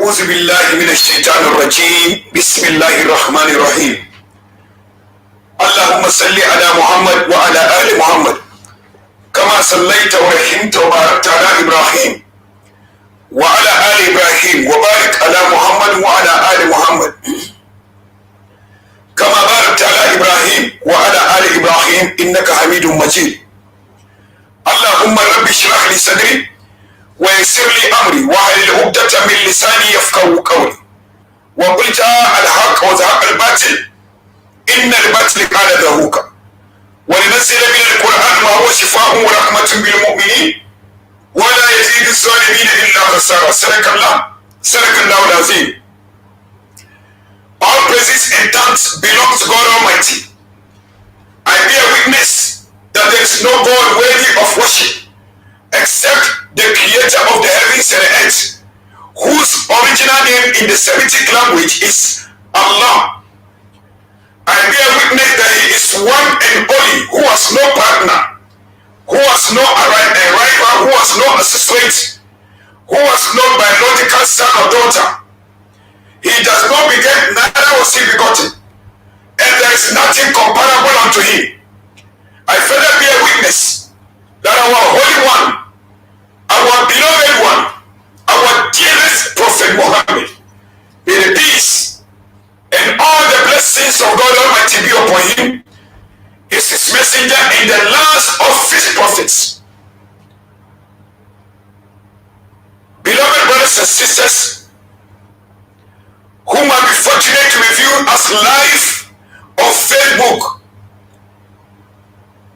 أعوذ بالله من الشيطان الرجيم بسم الله الرحمن الرحيم اللهم صل على محمد وعلى آل محمد كما صليت ورحمت وباركت على إبراهيم وعلى آل إبراهيم وبارك على محمد وعلى آل محمد كما باركت على إبراهيم وعلى آل إبراهيم إنك حميد مجيد اللهم رب اشرح لي صدري ويسر لي أمري واحلل عقدة من لساني يفقهوا قولي وقل جاء الحق وزهق الباطل إن الباطل كان زهوقا ولنزل من القرآن ما هو شفاء ورحمة بالمؤمنين ولا يزيد الظالمين إلا خسارة. صدق الله العظيم. All praises and thanks belong to God Almighty. I bear witness that there is no God worthy of worship except the creator of the heavens and the earth, whose original name in the Semitic language is Allah. I bear witness that he is one and only, who has no partner, who has no rival, who has no associate, who has no biological son or daughter. He does not beget, neither was he begotten, and there is nothing comparable unto him. I further bear witness that our Holy One, our beloved one, our dearest Prophet Mohammed, may the peace and all the blessings of God Almighty be upon him, is his messenger and the last of his prophets. Beloved brothers and sisters, whom I be fortunate to review as live on Facebook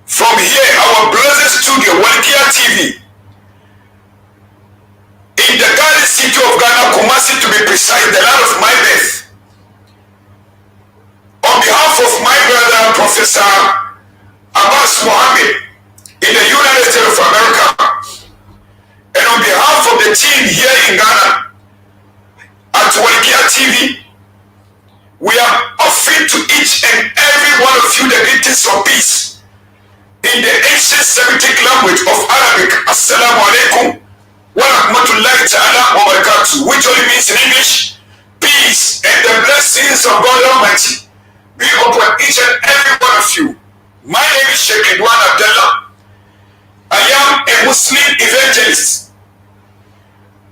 from here, our blessed studio, Walkia TV, in the garden city of Ghana, Kumasi to be precise, the land of my birth. On behalf of my brother, Professor Abbass Mohammed, in the United States of America, and on behalf of the team here in Ghana, at Walkia TV, we are offering to each and every one of you the greetings of peace in the ancient Semitic language of Arabic. Assalamu alaikum wa rahmatullahi ta'ala wa barakatuh, which only means in English, peace and the blessings of God Almighty be upon each and every one of you. My name is Sheikh Ridwan Abdallah. I am a Muslim evangelist,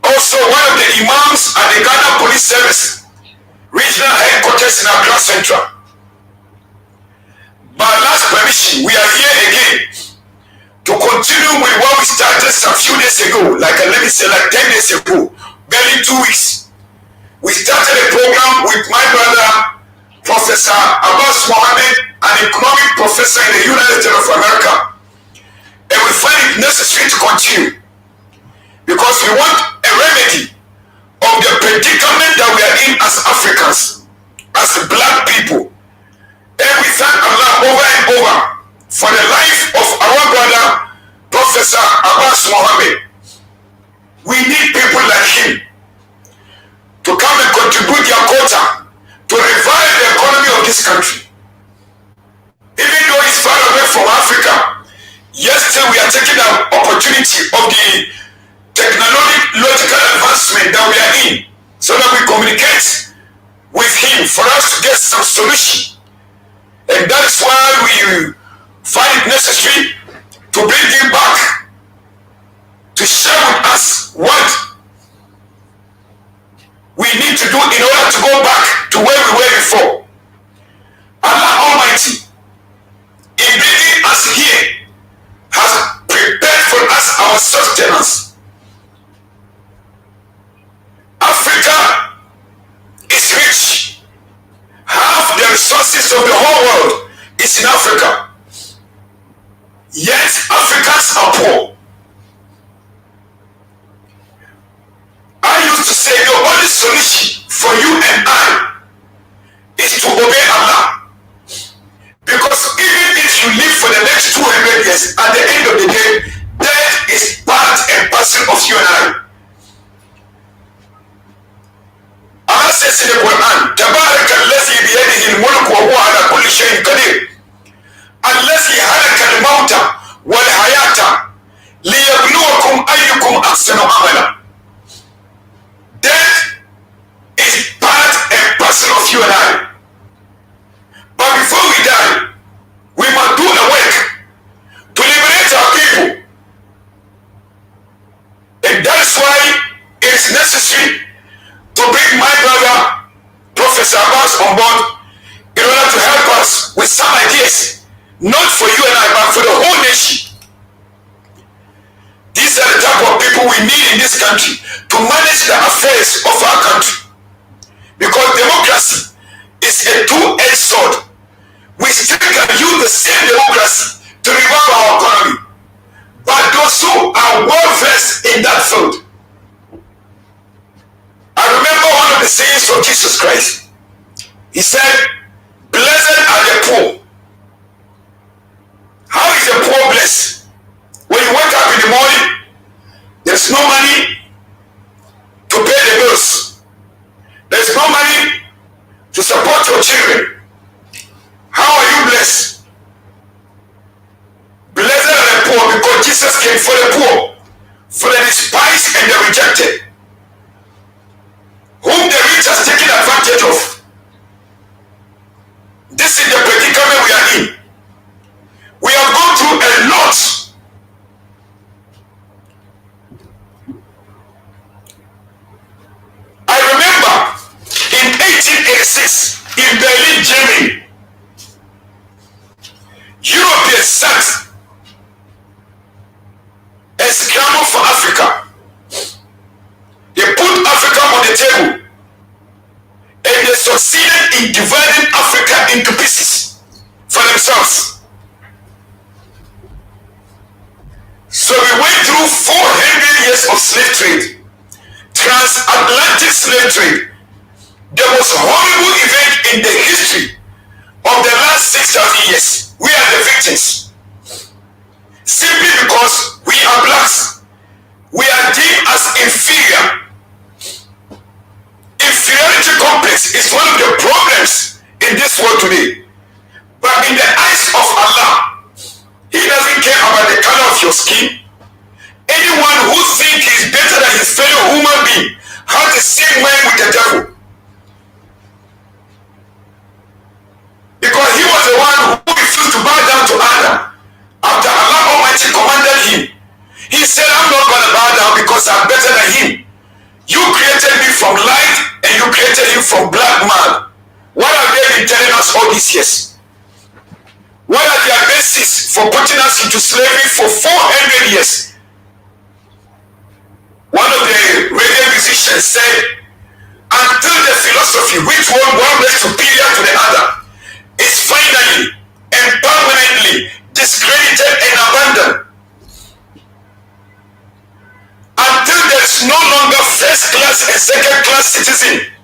also one of the imams at the Ghana Police Service Regional Headquarters in Accra Central. By last permission, we are here again to continue with what we started some few days ago, like 10 days ago, barely 2 weeks. We started a program with my brother, Professor Abbass Mohammed, an economic professor in the United States of America, and we find it necessary to continue because we want a remedy of the predicament that we are in as Africans, as black people. And we thank Allah over and over for the life of our brother, Professor Abbass Mohammed. We need people like him to come and contribute their quota to revive the economy of this country. Even though it's far away from Africa, yet still we are taking the opportunity of the technological advancement that we are in, so that we communicate with him for us to get some solution. And that is why we find it necessary to bring him back to share with us what we need to do in order to go back to where we were before. Allah Almighty, in bringing us here, has prepared for us our sustenance. Africa is rich. Half the resources of the whole world is in Africa. Yet Africans are poor. I used to say the only solution for you and I is to obey Allah. Because even if you live for the next 200 years, at the end of the day, death is part and parcel of you and I. Allah says in the Quran, تبارك الذي بيده الملك وهو على كل شيء قدير الذي خلق الموت والحياة ليبلوكم أيكم أحسن عملا. Death is necessary to bring my brother, Professor Abbass, on board in order to help us with some ideas, not for you and I, but for the whole nation. These are the type of people we need in this country to manage the affairs of our country. Because democracy is a two-edged sword. We still can use the same democracy to revive our economy. But those who are well-versed in that field. I remember one of the sayings of Jesus Christ. He said, blessed are the poor. How is the poor blessed? When you wake up in the morning, there's no money to pay the bills. There's no money to support your children. How are you blessed? Blessed are the poor, because Jesus came for the poor, for the despised and the rejected, whom the rich has taken advantage of. This is the predicament we are in. We have gone through a lot. I remember in 1886 in Berlin, Germany, Europeans sat a scramble for Africa. They put Africa on the table, and they succeeded in dividing Africa into pieces for themselves. So we went through 400 years of slave trade, transatlantic slave trade, the most horrible event in the history of the last 6,000 years. We are the victims. Simply because we are blacks. We are deemed as inferior. Inferiority complex is one of the problems in this world today. But in the eyes of Allah, He doesn't care about the color of your skin. Anyone who thinks he's better than his fellow human being has the same mind with the devil. Because he was the one who refused to bow down to Adam after Allah Almighty commanded him. He said, I'm not going to bow down because I'm better than him. You created me from light and you created him from black man. What have they been telling us all these years? What are their basis for putting us into slavery for 400 years? One of the reggae musicians said, until the philosophy which one is superior to the other is finally and permanently discredited and abandoned, until there is no longer first class and second class citizen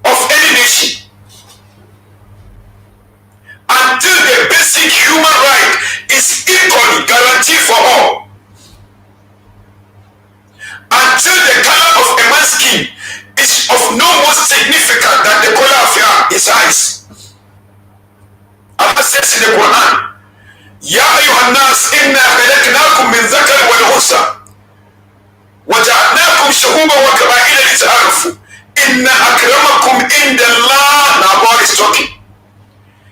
of any nation, until the basic human right is equally guaranteed for all, until the color of a man's skin is of no more significant than the color of his eyes. Allah says in the Quran, Ya ayyuhan nas inna khalaqnakum min dhakar wal unsa wa ja'alnakum shu'uban wa qaba'ila lita'arafu inna akramakum inda Allah. Now God is talking.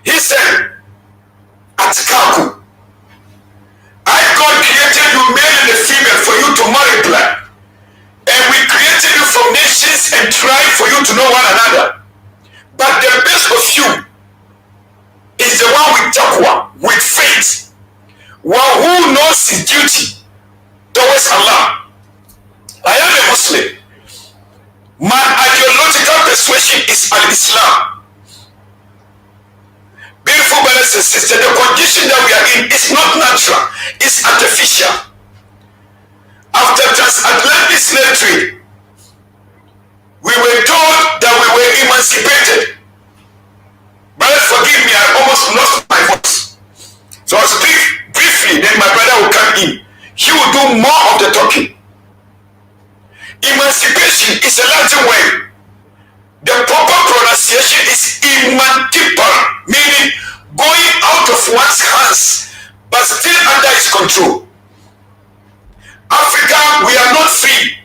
He said, Atkakum, I God created you male and female for you to multiply. And we created you from nations and tribes for you to know one another. But the best of you is the one with taqwa, with faith, one who knows his duty towards Allah. I am a Muslim. My ideological persuasion is Al-Islam. Beautiful brothers and sisters, the condition that we are in is not natural, it's artificial. After transatlantic slave trade, we were told that we were emancipated. Brothers, forgive me, I almost lost my voice. So I'll speak briefly, then my brother will come in. He will do more of the talking. Emancipation is a Latin word. The proper pronunciation is emancipar, meaning going out of one's hands, but still under his control. Africa, we are not free.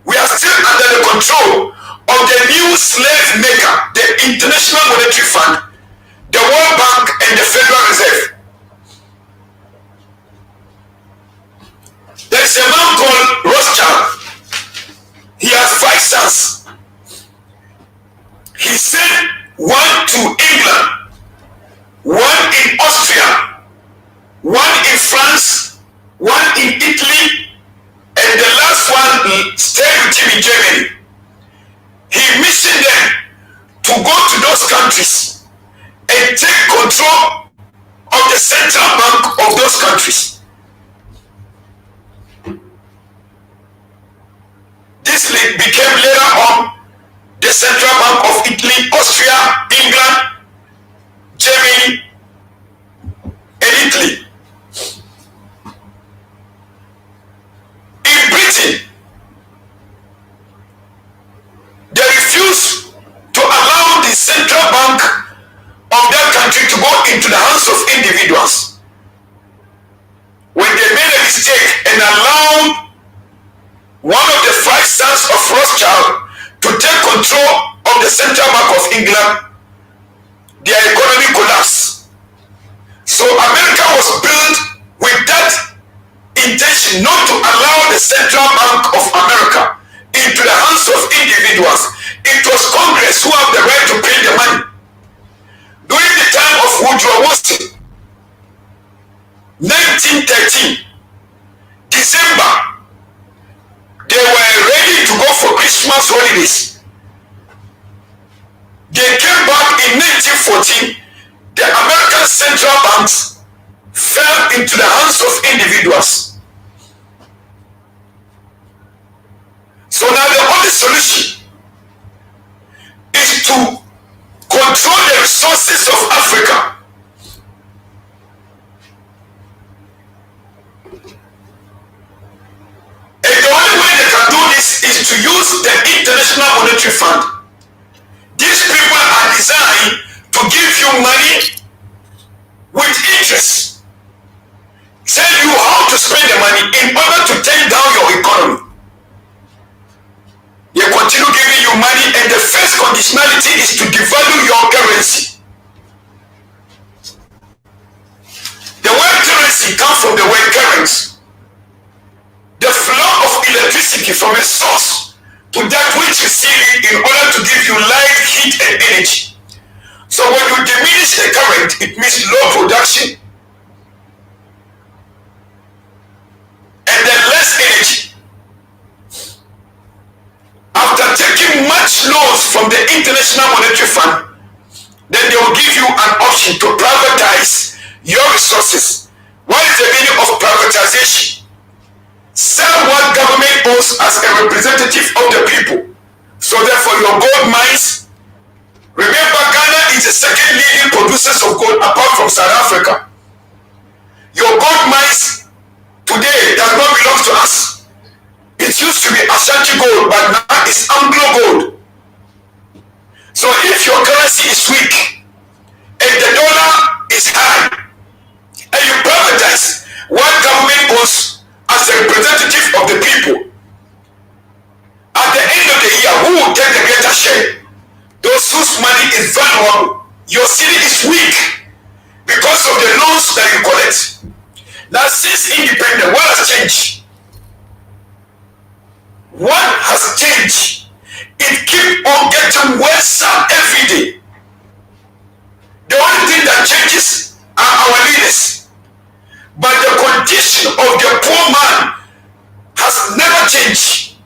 We are still under the control of the new slave maker, the International Monetary Fund, the World Bank, and the Federal Reserve. There is a man called Rothschild. with him in Germany. He missioned them to go to those countries and take control of the central bank of those countries. This became later on the central bank of Italy, Austria, England, Germany, and Italy. In Britain, they refused to allow the central bank of that country to go into the hands of individuals. When they made a mistake and allowed one of the 5 sons of Rothschild to take control of the central bank of England, their economy collapsed. So America was built with that intention, not to allow the central bank of America into the hands of individuals. It was Congress who have the right to print the money. During the time of Woodrow Wilson, 1913, December, they were ready to go for Christmas holidays. They came back in 1914. The American central banks fell into the hands of individuals. So now the only solution is to control the resources of Africa. And the only way they can do this is to use the International Monetary Fund. These people are designed to give you money with interest. Tell you how to spend the money in order to take down your economy. They continue giving you money, and the first conditionality is to devalue your currency. The word currency comes from the word currents. The flow of electricity from a source to that which receives it in order to give you light, heat, and energy. So when you diminish the current, it means low production and then less energy. After taking much loans from the International Monetary Fund, then they will give you an option to privatize your resources. What is the meaning of privatization? Sell what government owns as a representative of the people. So therefore your gold mines, remember Ghana is the second leading producers of gold apart from South Africa. Your gold mines today does not belong to us. It used to be Ashanti gold, but now it's Anglo gold. So if your currency is weak and the dollar is high, and you privatize what government owns as a representative of the people, at the end of the year, who will take the greater share? Those whose money is valuable. Your city is weak because of the loans that you collect. Now since independence, what has changed? What has changed? It keeps on getting worse every day. The only thing that changes are our leaders. But the condition of the poor man has never changed.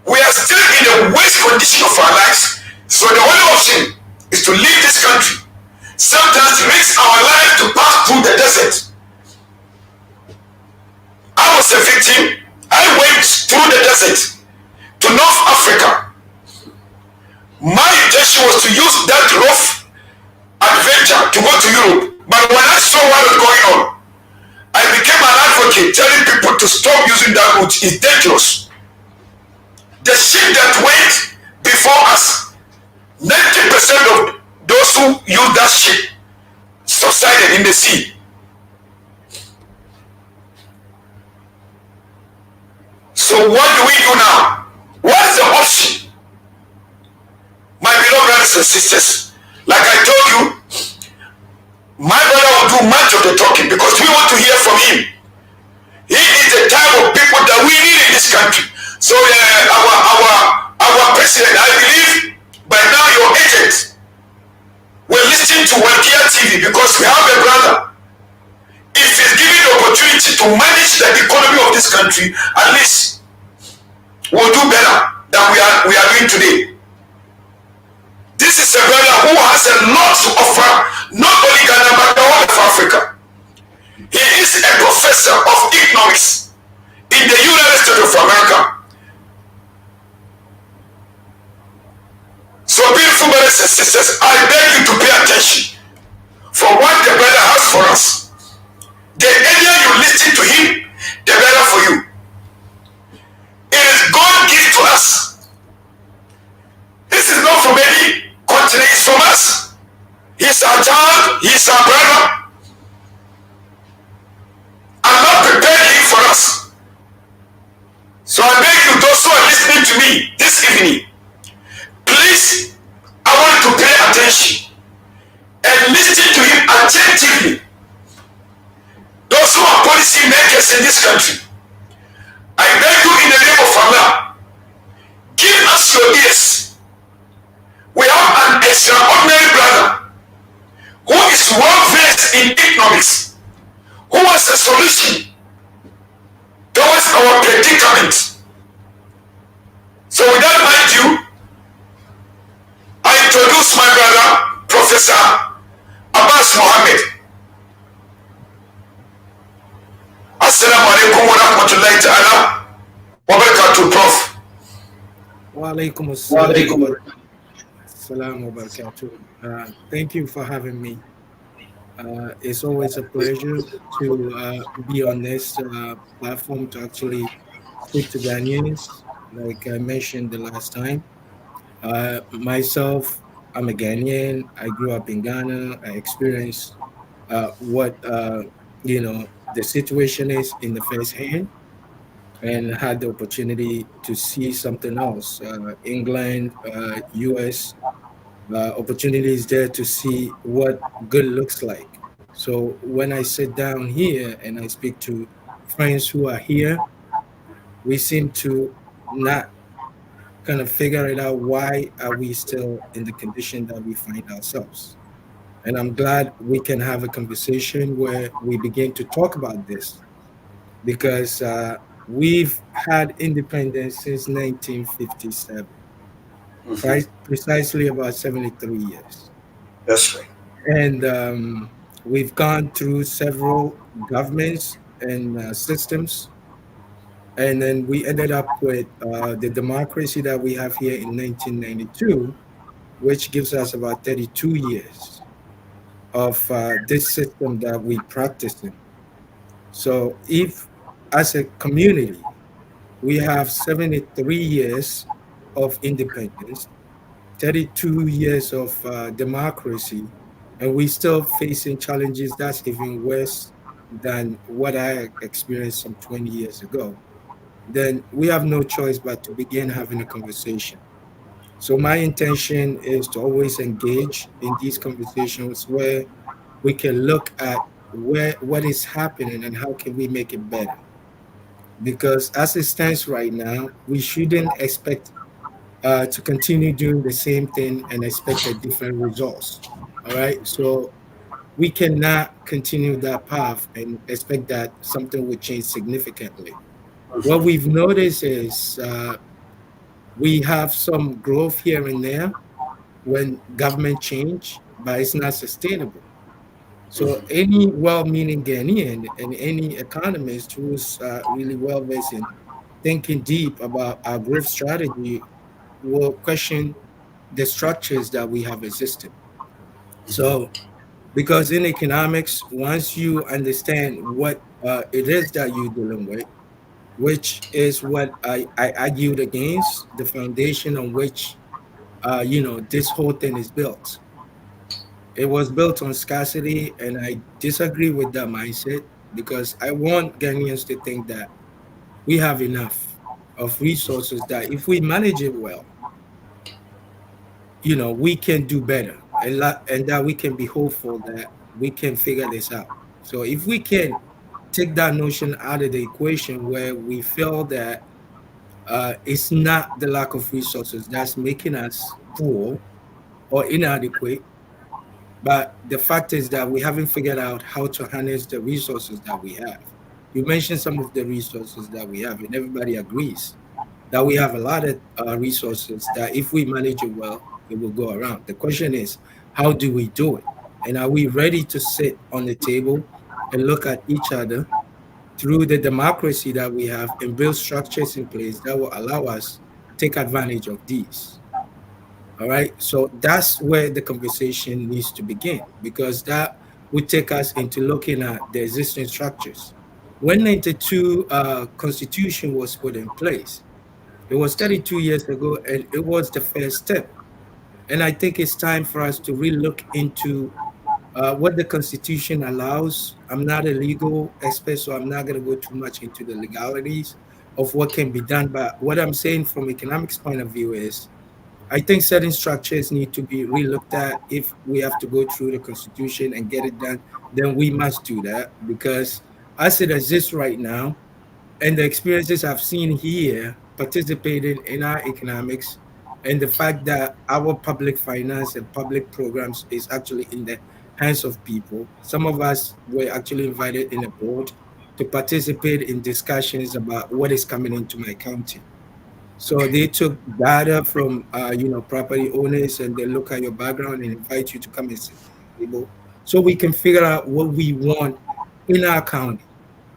We are still in the worst condition of our lives. So the only option is to leave this country. Sometimes risk our life to pass through the desert. I was a victim. I went through the desert to North Africa. My intention was to use that rough adventure to go to Europe. But when I saw what was going on, I became an advocate telling people to stop using that route. It's dangerous. The ship that went before us, 90% of those who used that ship subsided in the sea. So what do we do now? What is the option? My beloved brothers and sisters, like I told you, my brother will do much of the talking because we want to hear from him. He is the type of people that we need in this country. So our president, I believe by now your agents will listen to Wakia TV because we have a brother. If he's given the opportunity to manage the economy of this country, at least will do better than we are doing today. This is a brother who has a lot to offer, not only Ghana but the whole of Africa. He is a professor of economics in the United States of America. So, beautiful brothers and sisters, I beg you to pay attention for what the brother has for us. The earlier you listen to him, the better for you. It is God gift to us. This is not from any continent, it's from us. He's our child, he's our brother. Allah prepared him for us. So I beg you, those who are listening to me this evening, please, I want you to pay attention and listen to him attentively. Those who are policy makers in this country, I beg you in the name of Allah, give us your ears. We have an extraordinary brother who is well versed in economics, who has a solution towards our predicament. So without mind you, I introduce my brother, Professor Abbass Mohammed. Assalamu alaikum wa rahmatullahi ta'ala wa barakatuh, Prof. Wa alaikum assalam wa barakatuh. Thank you for having me. It's always a pleasure to be on this platform to actually speak to Ghanaians, like I mentioned the last time. Myself, I'm a Ghanaian. I grew up in Ghana. I experienced what the situation is in the first hand, and had the opportunity to see something else. England, US, opportunities there to see what good looks like. So when I sit down here and I speak to friends who are here, we seem to not kind of figure it out. Why are we still in the condition that we find ourselves? And I'm glad we can have a conversation where we begin to talk about this, because we've had independence since 1957, precisely about 73 years. That's right. And we've gone through several governments and systems. And then we ended up with the democracy that we have here in 1992, which gives us about 32 years of this system that we practice in. So if, as a community, we have 73 years of independence, 32 years of democracy, and we still facing challenges that's even worse than what I experienced some 20 years ago, then we have no choice but to begin having a conversation. So my intention is to always engage in these conversations where we can look at what is happening and how can we make it better. Because as it stands right now, we shouldn't expect to continue doing the same thing and expect a different results. All right. So we cannot continue that path and expect that something will change significantly. What we've noticed is we have some growth here and there when government change, but it's not sustainable. So any well-meaning Ghanaian and any economist who's really well-versed in thinking deep about our growth strategy will question the structures that we have existed. So, because in economics, once you understand what it is that you're dealing with, which is what I argued against, the foundation on which this whole thing is built. It was built on scarcity, and I disagree with that mindset, because I want Ghanaians to think that we have enough of resources that if we manage it well, we can do better, and that we can be hopeful that we can figure this out. So if we can take that notion out of the equation where we feel that it's not the lack of resources that's making us poor or inadequate, but the fact is that we haven't figured out how to harness the resources that we have. You mentioned some of the resources that we have, and everybody agrees. that we have a lot of resources that if we manage it well, it will go around. The question is, how do we do it? And are we ready to sit on the table and look at each other through the democracy that we have and build structures in place that will allow us take advantage of these? All right. So that's where the conversation needs to begin because that would take us into looking at the existing structures. When 92 Constitution was put in place, it was 32 years ago, and it was the first step. And I think it's time for us to really look into what the Constitution allows. I'm not a legal expert, so I'm not going to go too much into the legalities of what can be done. But what I'm saying from economics point of view is, I think certain structures need to be relooked at. If we have to go through the Constitution and get it done, then we must do that because as it exists right now, and the experiences I've seen here participating in our economics and the fact that our public finance and public programs is actually in the hands of people. Some of us were actually invited in a board to participate in discussions about what is coming into my county. So they took data from property owners and they look at your background and invite you to come and sit at the table so we can figure out what we want in our county.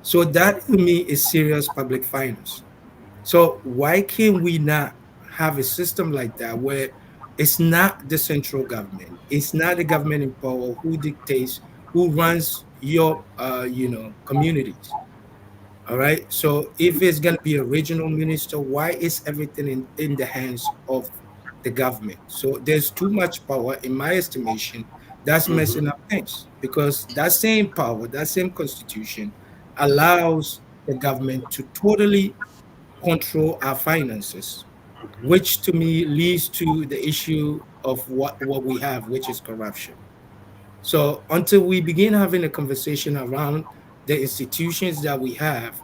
So that to me is serious public finance. So why can we not have a system like that where it's not the central government, it's not the government in power who dictates who runs your communities. All right. So if it's going to be a regional minister, why is everything in the hands of the government? So there's too much power, in my estimation, that's messing up things because that same power, that same constitution allows the government to totally control our finances, which to me leads to the issue of what we have, which is corruption. So until we begin having a conversation around the institutions that we have,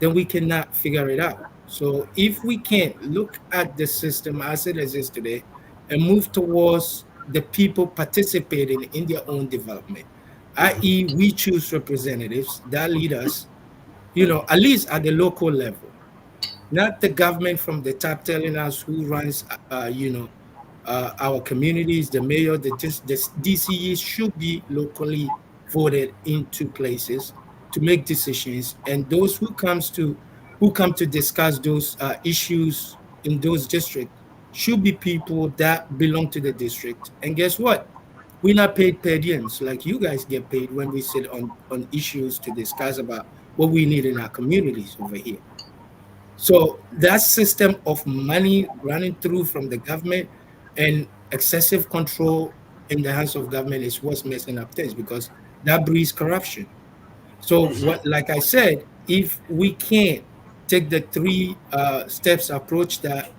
then we cannot figure it out. So if we can't look at the system as it exists today and move towards the people participating in their own development, i.e., we choose representatives that lead us, at least at the local level, not the government from the top telling us who runs, our communities, the mayor, the DCEs should be locally voted into places to make decisions, and those who come to discuss those issues in those districts should be people that belong to the district. And guess what? We're not paid per diems like you guys get paid when we sit on issues to discuss about what we need in our communities over here. So that system of money running through from the government and excessive control in the hands of government is what's messing up things because that breeds corruption. So what, like I said, if we can't take the three steps approach that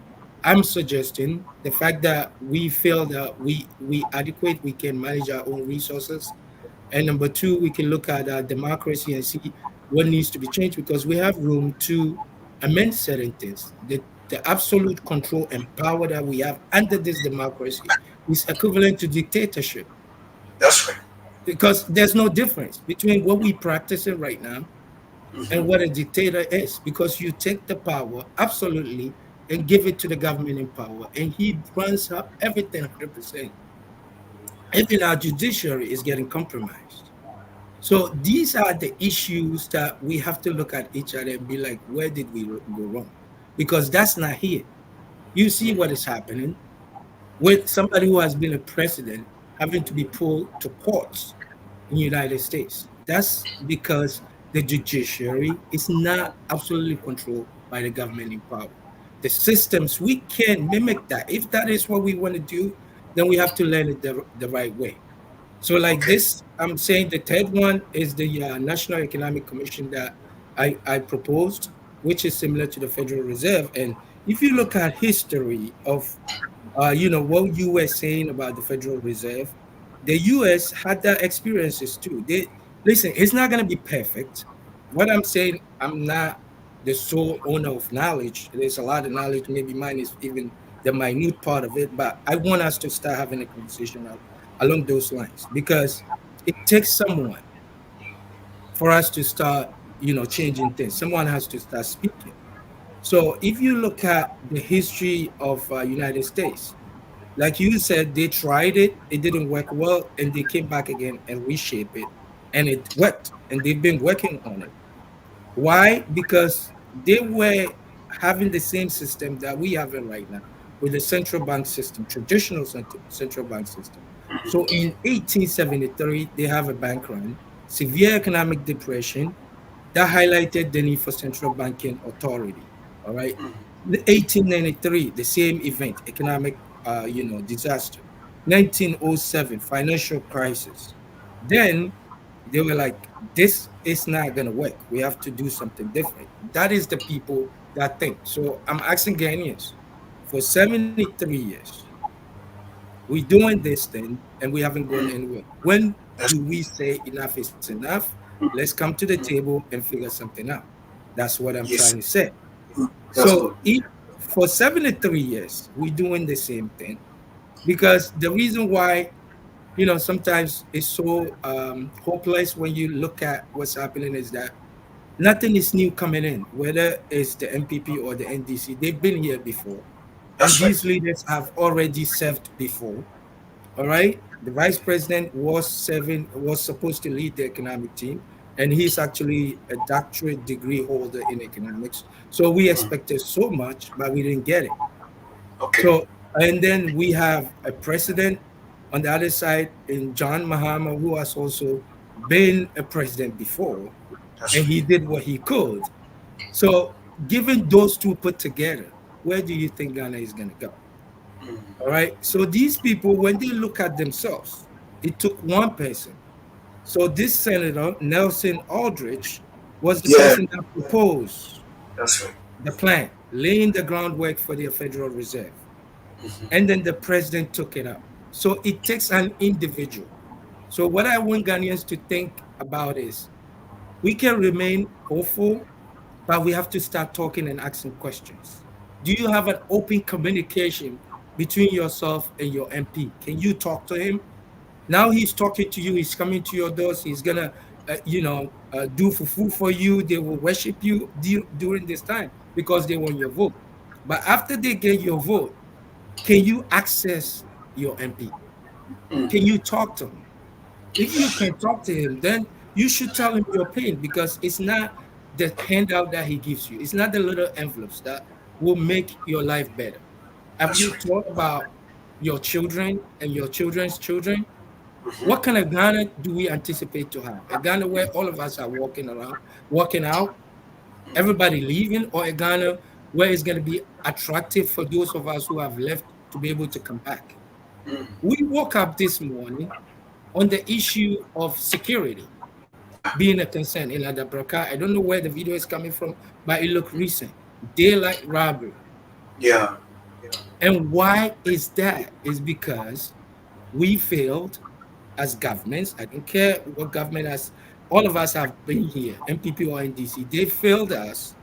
I'm suggesting, the fact that we feel that we adequate, we can manage our own resources, and number two, we can look at democracy and see what needs to be changed because we have room to amend certain things. The absolute control and power that we have under this democracy is equivalent to dictatorship That's right. because there's no difference between what we practicing right now and what a dictator is because you take the power absolutely and give it to the government in power and he runs up everything 100%. Even our judiciary is getting compromised. So these are the issues that we have to look at each other and be like, where did we go wrong? Because that's not here. You see what is happening with somebody who has been a president having to be pulled to courts in the United States. That's because the judiciary is not absolutely controlled by the government in power. The systems, we can mimic that. If that is what we want to do, then we have to learn it the right way. So, like Okay. this, I'm saying the third one is the National Economic Commission that I proposed, which is similar to the Federal Reserve. And if you look at history of, what you were saying about the Federal Reserve, the U.S. had that experiences too. They listen. It's not going to be perfect. What I'm saying, I'm not the sole owner of knowledge. There's a lot of knowledge. Maybe mine is even the minute part of it. But I want us to start having a conversation along those lines because it takes someone for us to start, changing things. Someone has to start speaking. So if you look at the history of United States, like you said, they tried it didn't work well, and they came back again and reshape it, and it worked, and they've been working on it. Why? Because they were having the same system that we have in right now with the central bank system, traditional central bank system. So in 1873, they have a bank run, severe economic depression that highlighted the need for central banking authority. All right. The 1893, the same event, economic, disaster. 1907, financial crisis. Then they were like, this is not going to work. We have to do something different. That is the people that think. So I'm asking Ghanaians for 73 years, we're doing this thing and we haven't gone anywhere. When That's, do we say enough is enough? Let's come to the table and figure something out. That's what I'm trying yes, to say. good. That's So good. if for 73 years we're doing the same thing, because the reason why, sometimes it's so hopeless when you look at what's happening is that nothing is new coming in, whether it's the MPP or the NDC. They've been here before, and That's right. these leaders have already served before. All right. The vice president was supposed to lead the economic team, and he's actually a doctorate degree holder in economics. So we expected so much, but we didn't get it. Okay, So, and then we have a president on the other side in John Mahama, who has also been a president before, that's and right. he did what he could. So, given those two put together, where do you think Ghana is going to go? All right. So these people, when they look at themselves, it took one person. So this senator, Nelson Aldrich, was the Yeah, person that proposed that's right. the plan, laying the groundwork for the Federal Reserve. And then the president took it up. So it takes an individual. So what I want Ghanaians to think about is we can remain hopeful, but we have to start talking and asking questions. Do you have an open communication between yourself and your MP? Can you talk to him? Now he's talking to you. He's coming to your doors. He's gonna, do fufu for you. They will worship you during this time because they want your vote. But after they get your vote, can you access your MP? Can you talk to him? If you can talk to him, then you should tell him your pain, because it's not the handout that he gives you. It's not the little envelopes that will make your life better. Have That's you right. thought about your children and your children's children? What kind of Ghana do we anticipate to have? A Ghana where all of us are walking around, walking out, everybody leaving, or a Ghana where it's going to be attractive for those of us who have left to be able to come back? We woke up this morning on the issue of security being a concern in Adabraka. I don't know where the video is coming from, but it looked recent. Daylight robbery. Yeah, And why is that? Is because we failed as governments. I don't care what government has, all of us have been here, MPP or NDC. They failed us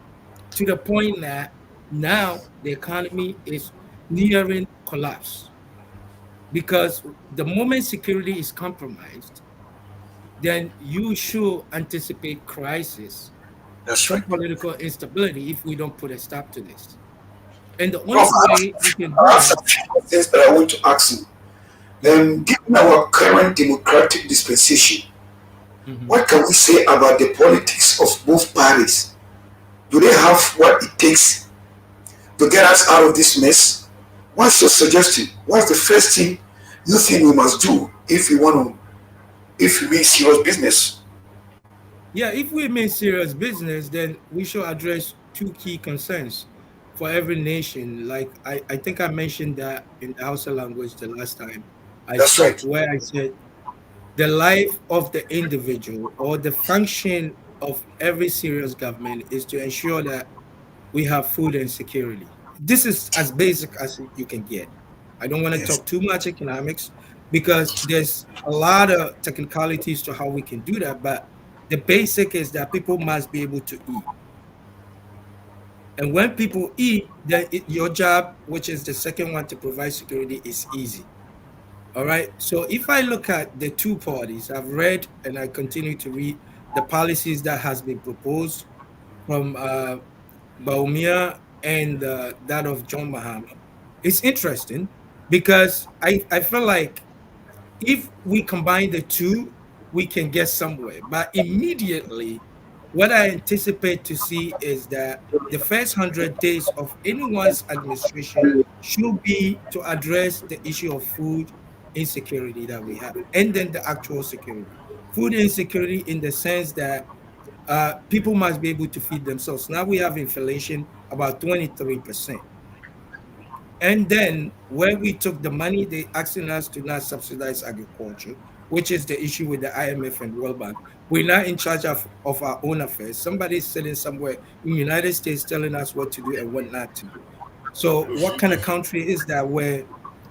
to the point that now the economy is nearing collapse. Because the moment security is compromised, then you should anticipate crisis, that's some right. political instability if we don't put a stop to this. And the Prof, only way we can I do have that, some few questions that I want to ask you. yeah. Given our current democratic dispensation, Mhm. what can we say about the politics of both parties? Do they have what it takes to get us out of this mess? What's your suggestion? What's the first thing you think we must do if we want to, if we mean serious business? Yeah, if we mean serious business, then we should address two key concerns for every nation. Like I think I mentioned that in the Hausa language the last time I That's spoke, right. where I said the life of the individual or the function of every serious government is to ensure that we have food and security. This is as basic as you can get. I don't want to Yes. talk too much economics because there's a lot of technicalities to how we can do that, but the basic is that people must be able to eat. And when people eat, then your job, which is the second one to provide security, is easy. All right. So if I look at the two parties, I've read and I continue to read the policies that has been proposed from Baumia. and that of John Mahama. It's interesting because I feel like if we combine the two, we can get somewhere. But immediately, what I anticipate to see is that the first 100 days of anyone's administration should be to address the issue of food insecurity that we have, and then the actual security. Food insecurity in the sense that people must be able to feed themselves. Now we have inflation about 23%. And then when we took the money, they asking us to not subsidize agriculture, which is the issue with the IMF and World Bank. We're not in charge of our own affairs. Somebody's sitting somewhere in the United States telling us what to do and what not to do. So what kind of country is that where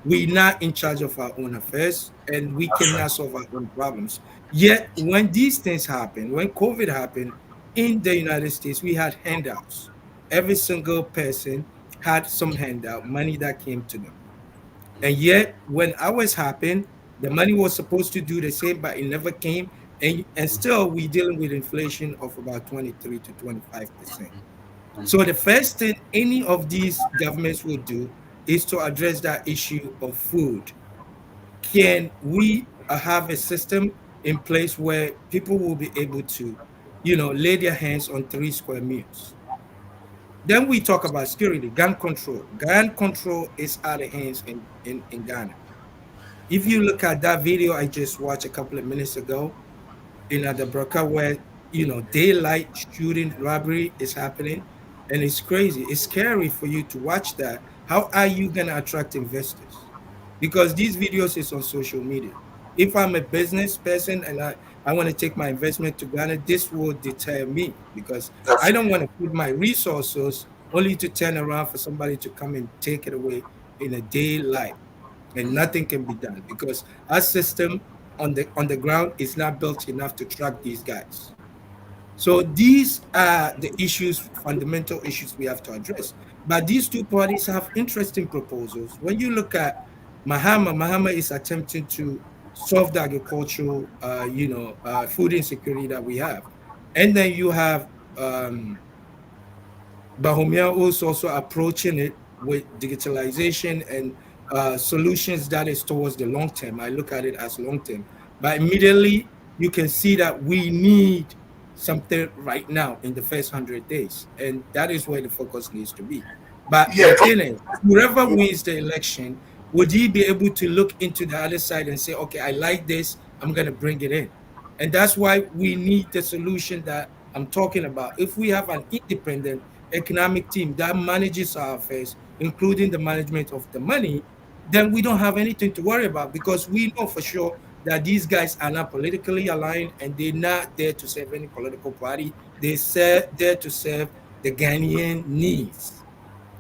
we're not in charge of our own affairs and we That's right. cannot solve our own problems? Yet when these things happen, when COVID happened in the United States, we had handouts. Every single person had some handout, money that came to them. And yet, when ours happened, the money was supposed to do the same, but it never came. And still, we're dealing with inflation of about 23 to 25%. So, the first thing any of these governments will do is to address that issue of food. Can we have a system in place where people will be able to, lay their hands on 3 square meals? Then we talk about security, gun control. Gun control is out of hands in Ghana. If you look at that video I just watched a couple of minutes ago in the Braka where, daylight shooting robbery is happening, and it's crazy. It's scary for you to watch that. How are you going to attract investors? Because these videos is on social media. If I'm a business person and I want to take my investment to Ghana, this will deter me because I That's don't want to put my resources only to turn around for somebody to come and take it away in a daylight and nothing can be done because our system on the ground is not built enough to track these guys. So these are the issues, fundamental issues we have to address. But these two parties have interesting proposals. When you look at Mahama is attempting to solve the agricultural, food insecurity that we have. And then you have Bahomia is also approaching it with digitalization and solutions that is towards the long term. I look at it as long term. But immediately you can see that we need something right now in the first 100 days. And that is where the focus needs to be. But the yeah, thing is, whoever wins the election, would he be able to look into the other side and say, okay, I like this, I'm going to bring it in? And that's why we need the solution that I'm talking about. If we have an independent economic team that manages our affairs, including the management of the money, then we don't have anything to worry about because we know for sure that these guys are not politically aligned and they're not there to serve any political party. They're there to serve the Ghanaian needs.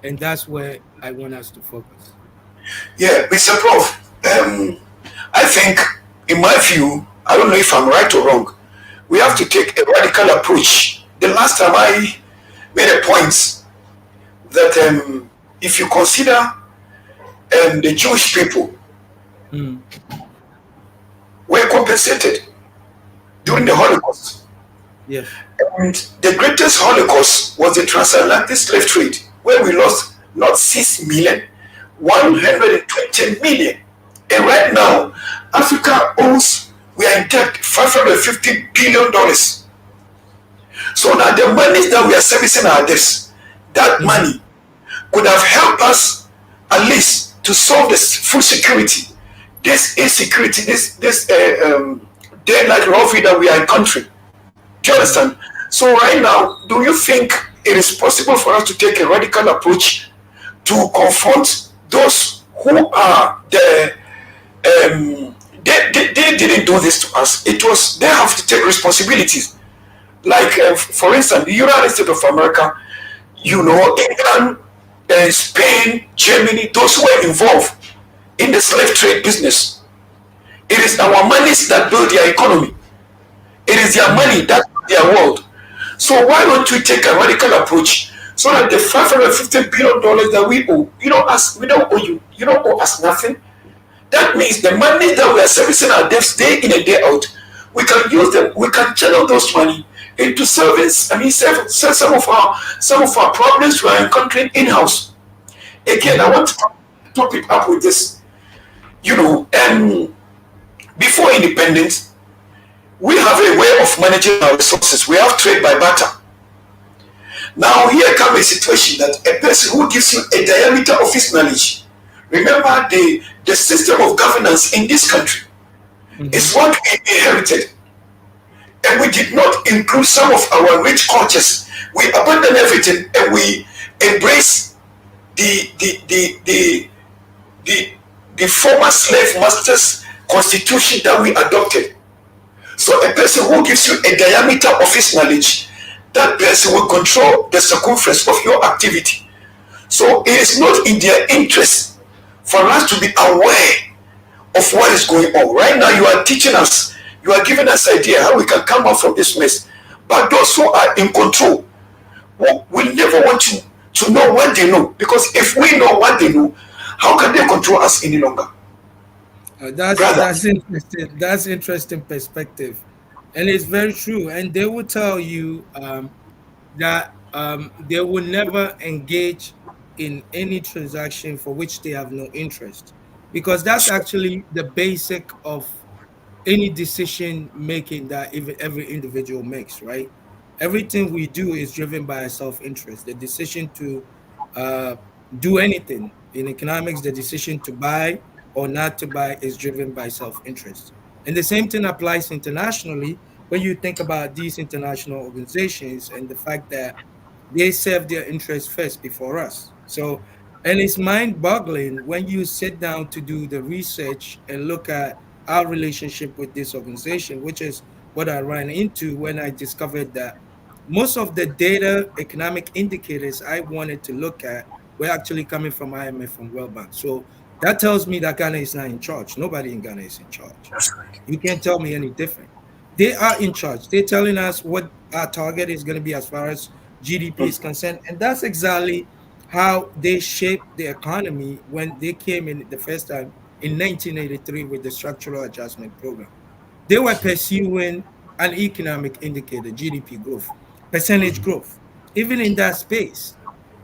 And that's where I want us to focus. yeah, Mr. Prof. I think, in my view, I don't know if I'm right or wrong. We have to take a radical approach. The last time I made a point that if you consider the Jewish people Mm, were compensated during the Holocaust. yes. And the greatest Holocaust was the transatlantic slave trade, where we lost not 6 million, 120 million. And right now, Africa owes, we are in debt, $550 billion. So now the money that we are servicing our debts, that Mhm. money could have helped us at least to solve this food security, this insecurity, this daylight robbery that we are encountering. Do you Mhm. understand? So right now, do you think it is possible for us to take a radical approach to confront those who are the they didn't do this to us. It was they have to take responsibilities. Like for instance, the United States of America, England, Spain, Germany, those who were involved in the slave trade business. It is our monies that build their economy. It is their Mhm. money that build their world. So why don't we take a radical approach so that the $550 billion that we owe, we don't owe you, you don't owe us nothing. That means the money that we are servicing our debts day in and day out, we can use them, we can channel those money into solving, I mean, some of our problems we are encountering in house. Again, I Hmm. want to top it up with this. You know, before independence, we have a way of managing our resources. We have trade by barter. Now here comes a situation that a person who gives you a diameter of his knowledge. Remember the system of governance in this country is Hmm. what we inherited, and we did not include some of our rich cultures. We abandoned everything and we embrace the the the the the, the former slave masters constitution that we adopted. So a person who gives you a diameter of his knowledge, that person will control the circumference of your activity. So it is not in their interest for us to be aware of what is going on. Right now, you are teaching us, you are giving us idea how we can come out from this mess. But those who are in control will never want to know what they know. Because if we know what they know, how can they control us any longer? Brother. That's interesting. That's interesting perspective, and it's very true. And they will tell you that they will never engage in any transaction for which they have no interest, because that's actually the basic of any decision making that even every individual makes, right? Everything we do is driven by a self-interest. The decision to uh, do anything in economics, the decision to buy or not to buy is driven by self-interest. And the same thing applies internationally when you think about these international organizations and the fact that they serve their interests first before us. So, and it's mind boggling when you sit down to do the research and look at our relationship with this organization, which is what I ran into when I discovered that most of the data, economic indicators I wanted to look at were actually coming from IMF and World Bank. So that tells me that Ghana is not in charge. Nobody in Ghana is in charge. That's right. You can't tell me any different. They are in charge. They're telling us what our target is going to be as far as GDP is concerned. And that's exactly how they shaped the economy when they came in the first time in 1983 with the structural adjustment program. They were pursuing an economic indicator, GDP growth, percentage growth. Even in that space,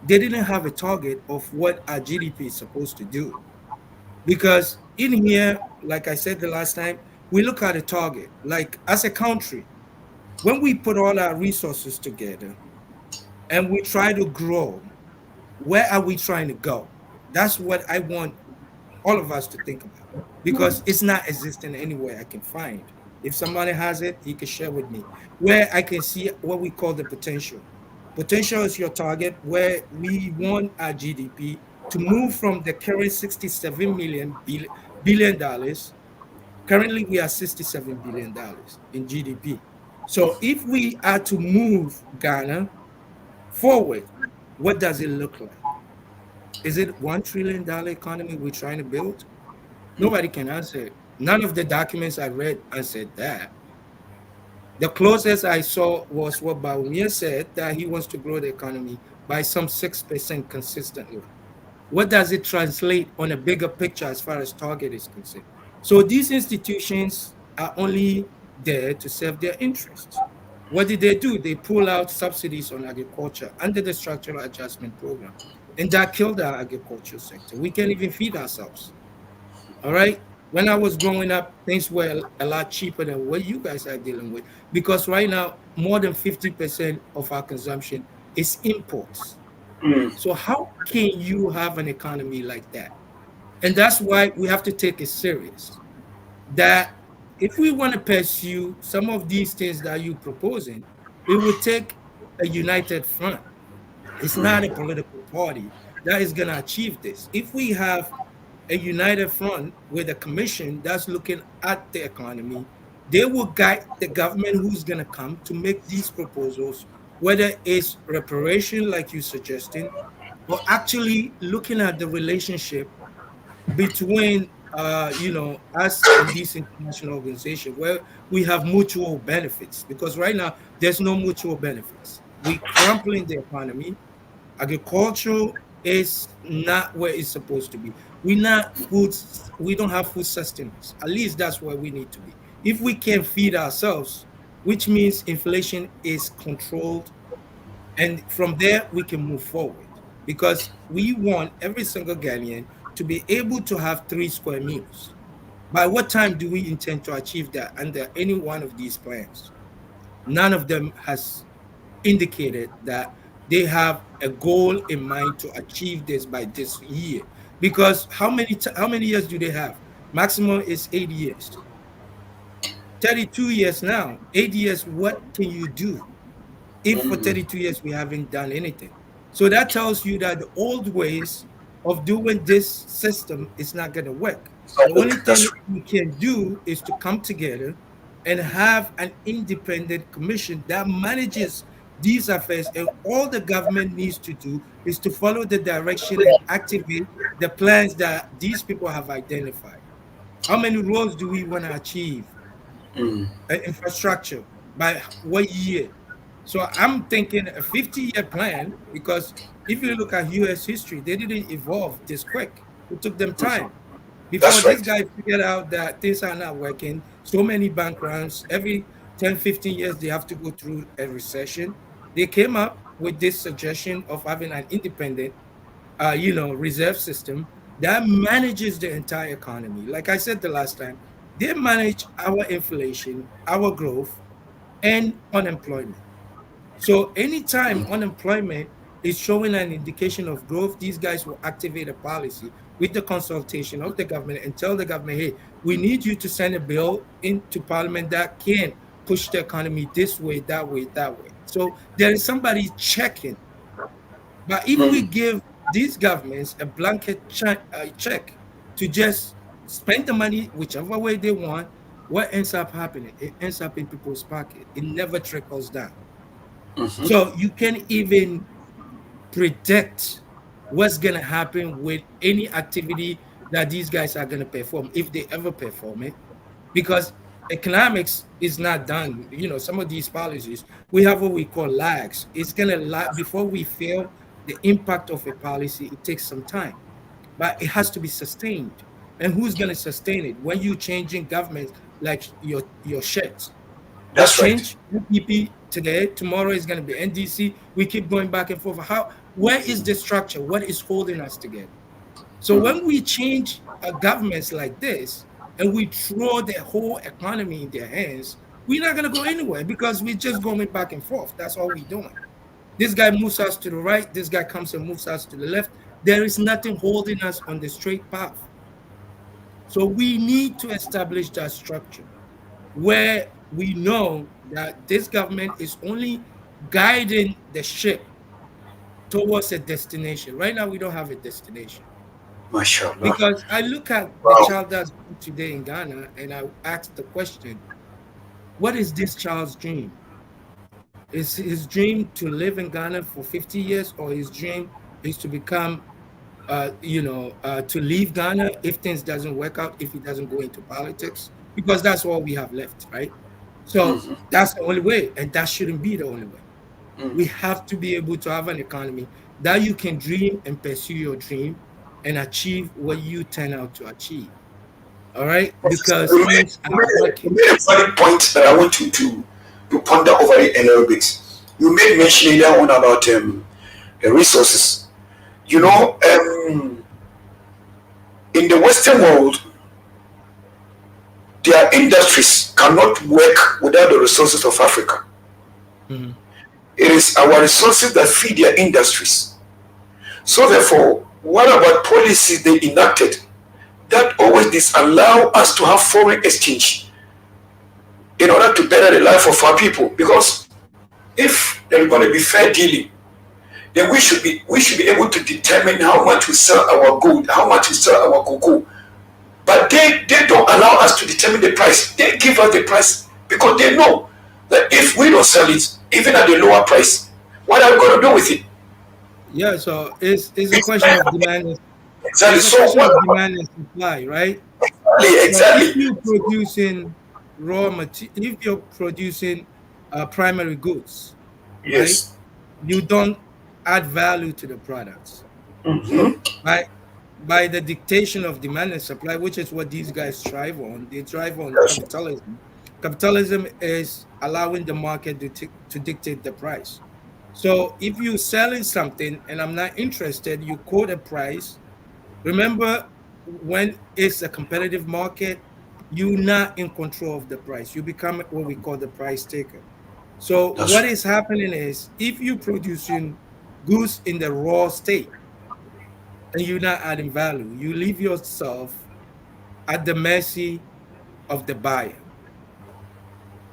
they didn't have a target of what our GDP is supposed to do. Because in here, like I said the last time, we look at a target. Like as a country, when we put all our resources together and we try to grow, where are we trying to go? That's what I want all of us to think about, because it's not existing anywhere I can find. If somebody has it, he can share with me where I can see what we call the potential. Potential is your target where we want our GDP to move from the current 67 billion dollars. Currently, we are 67 billion dollars in GDP. So if we are to move Ghana forward, what does it look like? Is it $1 trillion economy we're trying to build? Nobody can answer it. None of the documents I read answered that. The closest I saw was what Baumia said, that he wants to grow the economy by some 6% consistently. What does it translate on a bigger picture as far as target is concerned? So these institutions are only there to serve their interests. What did they do? They pull out subsidies on agriculture under the structural adjustment program. And that killed our agriculture sector. We can't even feed ourselves. All right. When I was growing up, things were a lot cheaper than what you guys are dealing with, because right now, more than 50% of our consumption is imports. So, how can you have an economy like that? And that's why we have to take it serious. That if we want to pursue some of these things that you're proposing, it would take a united front. It's not a political party that is going to achieve this. If we have a united front with a commission that's looking at the economy, they will guide the government who's going to come to make these proposals, whether it's reparation, like you're suggesting, or actually looking at the relationship between us and these international organizations where we have mutual benefits, because right now there's no mutual benefits. We crumpling the economy. Agriculture is not where it's supposed to be. We don't have food sustenance. At least that's where we need to be. If we can't feed ourselves, which means inflation is controlled. And from there, we can move forward because we want every single Ghanaian to be able to have 3 square meals. By what time do we intend to achieve that under any one of these plans? None of them has indicated that they have a goal in mind to achieve this by this year. Because how many years do they have? Maximum is 8 years. 32 years now. 8 years, what can you do if for 32 years we haven't done anything? So that tells you that the old ways of doing this system is not going to work. So The only thing that's we can do is to come together and have an independent commission that manages these affairs. And all the government needs to do is to follow the direction and activate the plans that these people have identified. How many roads do we want to achieve? Infrastructure by what year? So I'm thinking a 50-year plan because if you look at US history, they didn't evolve this quick. It took them time. Before that's these right. guys figured out that things are not working, so many bank runs, every 10, 15 years, they have to go through a recession. They came up with this suggestion of having an independent, reserve system that manages the entire economy. Like I said the last time, they manage our inflation, our growth, and unemployment. So anytime unemployment is showing an indication of growth, these guys will activate a policy with the consultation of the government and tell the government, hey, we need you to send a bill into parliament that can push the economy this way, that way, that way. So there is somebody checking. But if we give these governments a blanket check to just spend the money whichever way they want, what ends up happening? It ends up in people's pocket. It never trickles down. So you can even predict what's going to happen with any activity that these guys are going to perform if they ever perform it, because economics is not done. Some of these policies, we have what we call lags. It's going to lag before we feel the impact of a policy. It takes some time, but it has to be sustained. And who's going to sustain it when you changing governments like your shirts? You That's right. change UPP today, tomorrow is going to be NDC. We keep going back and forth. Where is the structure? What is holding us together? So when we change governments like this and we throw the whole economy in their hands, we're not going to go anywhere because we're just going back and forth. That's all we're doing. This guy moves us to the right. This guy comes and moves us to the left. There is nothing holding us on the straight path. So we need to establish that structure where we know that this government is only guiding the ship towards a destination. Right now, we don't have a destination. MashaAllah. Because I look at the Wow. child that's born today in Ghana and I ask the question, what is this child's dream? Is his dream to live in Ghana for 50 years, or his dream is to become to leave Ghana if things doesn't work out, if he doesn't go into politics, because that's all we have left, right? So that's the only way, and that shouldn't be the only way. We have to be able to have an economy that you can dream and pursue your dream and achieve what you turn out to achieve. All right, because You made, things you are made, you working. made a valid point that I want you to ponder over it a little bit. You made mention earlier on about the resources. You Mhm, know, in the Western world, their industries cannot work without the resources of Africa. mhm. It is our resources that feed their industries. So therefore, what about policies they enacted that always disallow us to have foreign exchange in order to better the life of our people? Because if there's going to be fair dealing, then we should be able to determine how much we sell our gold, how much we sell our cocoa. But they don't allow us to determine the price. They give us the price because they know that if we don't sell it, even at the lower price, what are we going to do with it? Yeah, so it's a question of demand. Exactly. It's a So question what of about demand and supply, right? exactly, So if exactly. you're producing raw material, if you're producing primary goods, right, Yes. you don't add value to the products. So by the dictation of demand and supply, which is what these guys thrive on, they thrive on Yes. capitalism. Capitalism is allowing the market to dictate the price. So if you're selling something and I'm not interested, you quote a price. Remember, when it's a competitive market, you're not in control of the price. You become what we call the price taker. So That's what right. is happening is if you're producing goods in the raw state and you're not adding value, you leave yourself at the mercy of the buyer.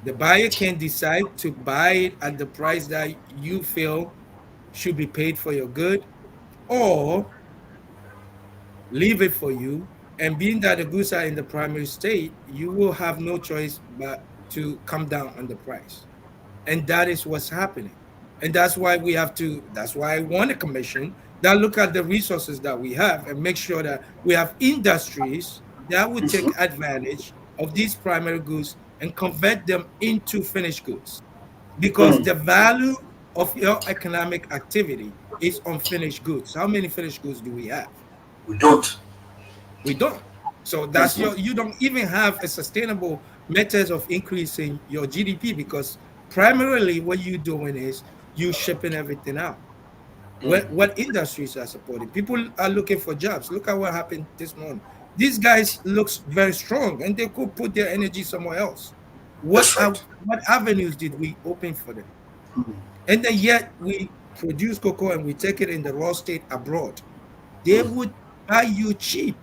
The buyer can decide to buy it at the price that you feel should be paid for your good, or leave it for you. And being that the goods are in the primary state, you will have no choice but to come down on the price. And that is what's happening. And that's why we have to, that's why I want a commission that look at the resources that we have and make sure that we have industries that would take advantage of these primary goods and convert them into finished goods. Because the value of your economic activity is on finished goods. How many finished goods do we have? We don't. We don't. So that's your, you don't even have a sustainable methods of increasing your GDP, because primarily what you're doing is you shipping everything out. What industries are supporting? People are looking for jobs. Look at what happened this morning. These guys looks very strong and they could put their energy somewhere else. That's right. What avenues did we open for them? And then yet we produce cocoa and we take it in the raw state abroad. They would buy you cheap.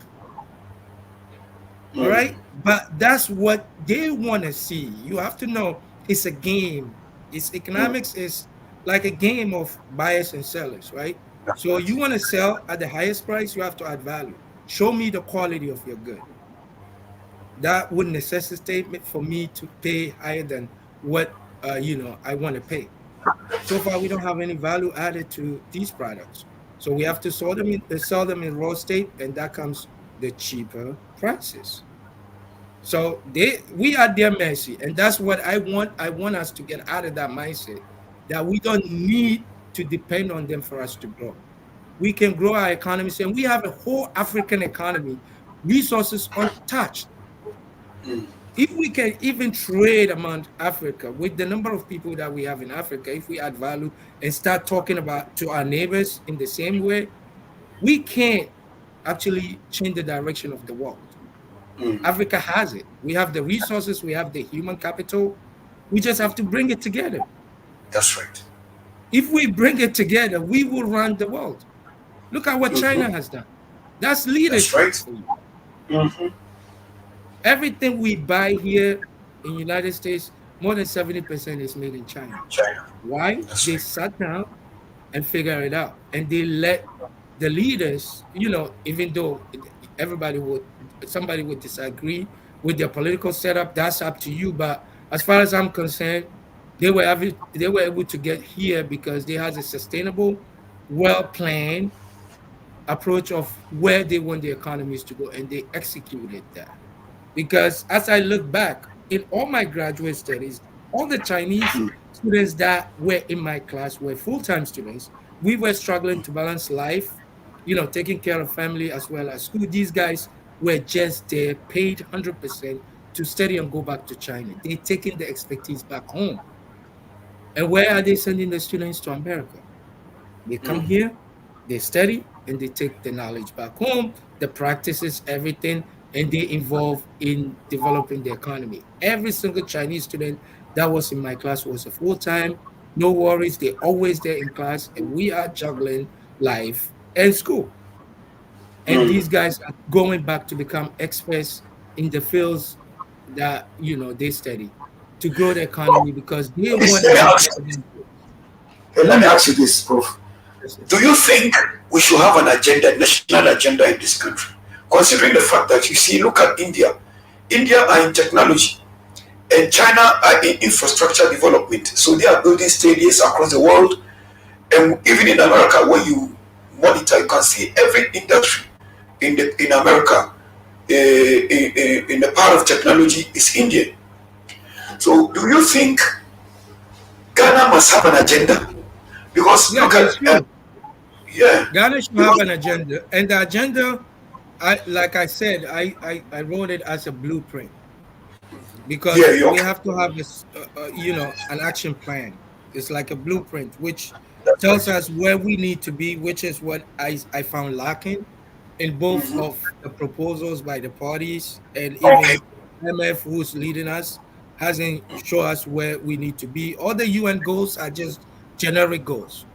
All right. But that's what they want to see. You have to know it's a game. It's economics is like a game of buyers and sellers, right? That's So right. you want to sell at the highest price, you have to add value. Show me the quality of your good. That would necessitate for me to pay higher than what I want to pay. So far, we don't have any value added to these products. So we have to sell them in raw state, and that comes the cheaper prices. So we are their mercy, and that's what I want. I want us to get out of that mindset that we don't need to depend on them for us to grow. We can grow our economies, and we have a whole African economy, resources untouched. If we can even trade among Africa with the number of people that we have in Africa, if we add value and start talking about to our neighbors in the same way, we can actually change the direction of the world. Africa has it. We have the resources, we have the human capital. We just have to bring it together. That's right. If we bring it together, we will run the world. Look at what China has done. That's That's leadership right. for you. Everything we buy here in United States, more than 70% is made in China. China. Why? That's They right. sat down and figure it out. And they let the leaders, even though everybody would, somebody would disagree with their political setup, that's up to you. But as far as I'm concerned, they were able to get here because they had a sustainable, well planned approach of where they want the economies to go, and they executed that. Because as I look back in all my graduate studies, all the Chinese students that were in my class were full-time students. We were struggling to balance life, taking care of family as well as school. These guys were just there, paid 100% to study and go back to China. They're taking the expertise back home. And where are they sending the students to America? They come here, they study, and they take the knowledge back home, the practices, everything, and they involve in developing the economy. Every single Chinese student that was in my class was a full time, no worries. They're always there in class, and we are juggling life and school. And these guys are going back to become experts in the fields that they study to grow the economy because they Please, want let me every ask you. Let me ask you this, Prof. person. Do you think we should have an agenda, national agenda in this country? Considering the fact that you see, look at India. India are in technology, and China are in infrastructure development. So they are building stadiums across the world. And even in America, when you monitor, you can see every industry in America, in the part of technology, is India. So do you think Ghana must have an agenda? Because Yeah, look they at, should. yeah, Ghana should have because an agenda, and the agenda, like I said, I wrote it as a blueprint. because Yeah, you we okay? have to have this, an action plan. It's like a blueprint, which That's tells right. us where we need to be, which is what I found lacking in both of the proposals by the parties, and Okay. even MF, who's leading us, hasn't shown us where we need to be. All the UN goals are just generic goals.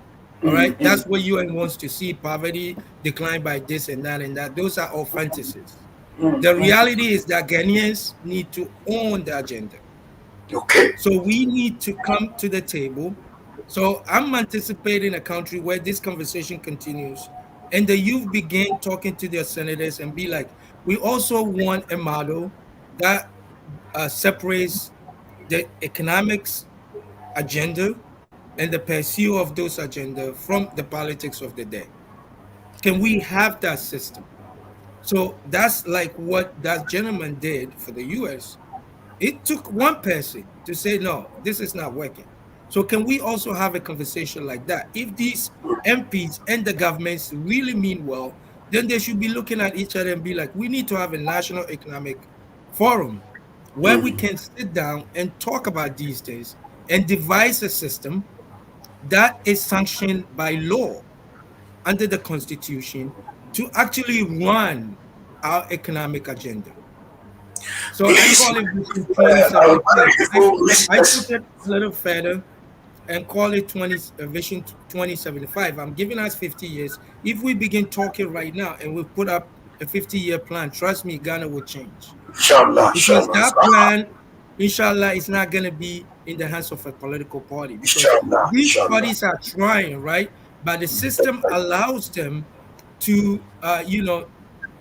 All right, that's what UN wants to see: poverty decline by this and that and that. Those are all fantasies. The reality is that Ghanaians need to own the agenda. Okay. So we need to come to the table. So I'm anticipating a country where this conversation continues and the youth begin talking to their senators and be like, we also want a model that separates the economics agenda and the pursuit of those agenda from the politics of the day. Can we have that system? So that's like what that gentleman did for the US. It took one person to say, no, this is not working. So, can we also have a conversation like that? If these MPs and the governments really mean well, then they should be looking at each other and be like, we need to have a national economic forum where we can sit down and talk about these things and devise a system that is sanctioned by law under the Constitution to actually run our economic agenda. So I Please, call it Vision our 2075. beautiful I took listeners, it a little further and call it Vision 2075. I'm giving us 50 years. If we begin talking right now and we put up a 50-year plan, trust me, Ghana will change. inshallah, Because inshallah, that plan, inshallah, is not going to be in the hands of a political party. Because inshallah, these inshallah. parties are trying, right? But the system allows them to,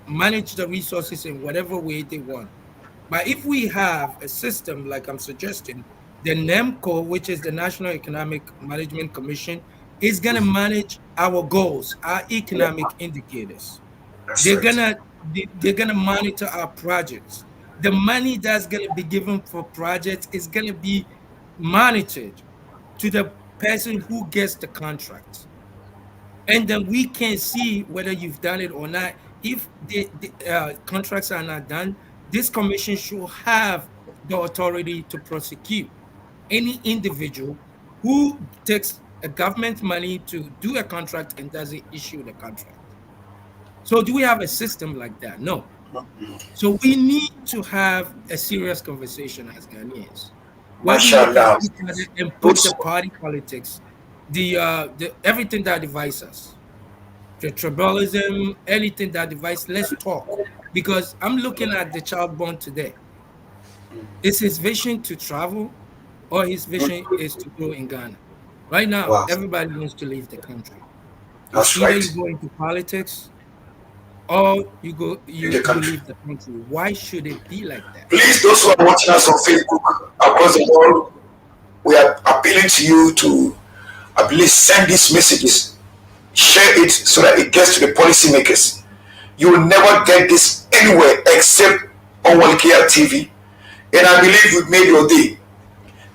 manage the resources in whatever way they want. But if we have a system like I'm suggesting, the NEMCO, which is the National Economic Management Commission, is going to manage our goals, our Yeah, economic indicators. that's They're right. gonna they're gonna monitor our projects. The money that's gonna be given for projects is gonna be monitored to the person who gets the contract, and then we can see whether you've done it or not. If the contracts are not done, this commission should have the authority to prosecute any individual who takes a government money to do a contract and doesn't issue the contract. So, do we have a system like that? No. So, we need to have a serious conversation as Ghanaians, where we look at Mashallah. each other and put the Those, party politics, the everything that divides us, the tribalism, anything that divides. Let's talk, because I'm looking at the child born today. Is his vision to travel, or his vision is to grow in Ghana? Right now, wow, everybody wants to leave the country. It's that's either right. you go into politics or you go In the you country. leave the country. Why should it be like that? Please, those who are watching us on Facebook across the world, we are appealing to you to at least send these messages, share it so that it gets to the policymakers. You will never get this anywhere except on Walkia TV. And I believe we've made your day.